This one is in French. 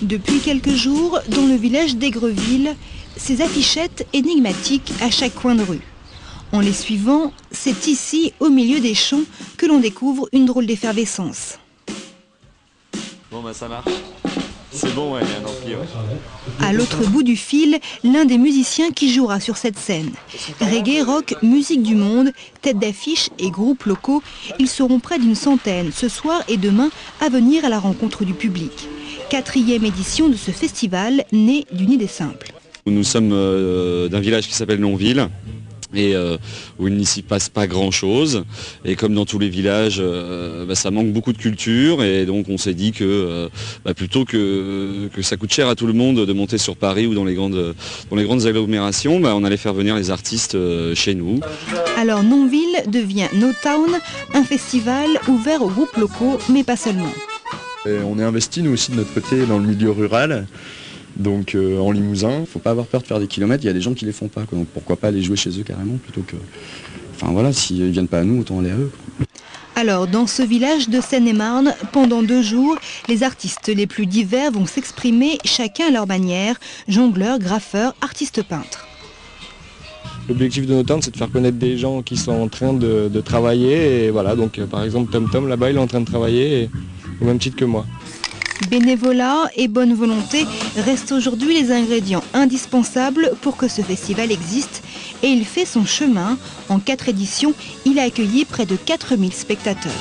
Depuis quelques jours, dans le village d'Aigreville, ces affichettes énigmatiques à chaque coin de rue. En les suivant, c'est ici, au milieu des champs, que l'on découvre une drôle d'effervescence. Bon bah ça marche. C'est bon, ouais, il y a un ampli, ouais. À l'autre bout du fil, l'un des musiciens qui jouera sur cette scène. Reggae, rock, musique du monde, tête d'affiche et groupes locaux, ils seront près d'une centaine ce soir et demain à venir à la rencontre du public. 4e édition de ce festival né d'une idée simple. Nous sommes d'un village qui s'appelle Nonville et où il n'y s'y passe pas grand chose, et comme dans tous les villages ça manque beaucoup de culture, et donc on s'est dit que plutôt que ça coûte cher à tout le monde de monter sur Paris ou dans les grandes agglomérations, on allait faire venir les artistes chez nous. Alors Nonville devient No Town, un festival ouvert aux groupes locaux, mais pas seulement. Et on est investi nous aussi de notre côté dans le milieu rural. Donc en Limousin, il ne faut pas avoir peur de faire des kilomètres, il y a des gens qui ne les font pas, quoi. Donc pourquoi pas aller jouer chez eux carrément, plutôt que... Enfin voilà, s'ils ne viennent pas à nous, autant aller à eux, quoi. Alors dans ce village de Seine-et-Marne, pendant 2 jours, les artistes les plus divers vont s'exprimer chacun à leur manière, jongleurs, graffeurs, artistes peintres. L'objectif de No Town, c'est de faire connaître des gens qui sont en train de travailler, et voilà, donc par exemple Tom Tom là-bas, il est en train de travailler, au même titre que moi. Bénévolat et bonne volonté restent aujourd'hui les ingrédients indispensables pour que ce festival existe, et il fait son chemin. En 4 éditions, il a accueilli près de 4000 spectateurs.